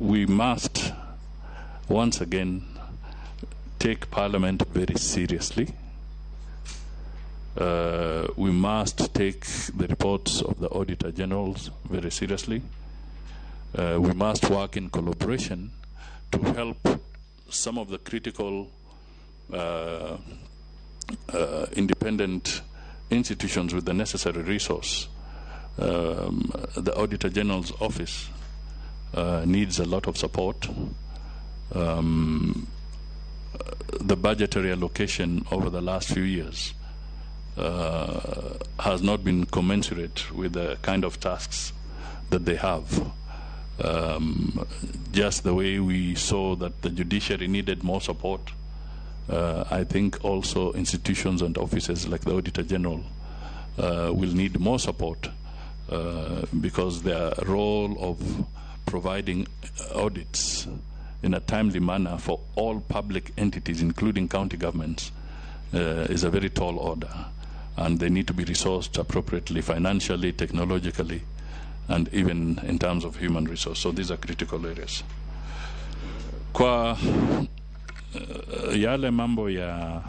we must once again take Parliament very seriously. We must take the reports of the Auditor Generals very seriously. We must work in collaboration to help some of the critical independent institutions with the necessary resource. The Auditor General's office needs a lot of support. The budgetary allocation over the last few years has not been commensurate with the kind of tasks that they have. Just the way we saw that the judiciary needed more support, I think also institutions and offices like the Auditor General will need more support because their role of providing audits in a timely manner for all public entities, including county governments, is a very tall order. And they need to be resourced appropriately, financially, technologically, and even in terms of human resource. So these are critical areas. Kwa yale mambo ya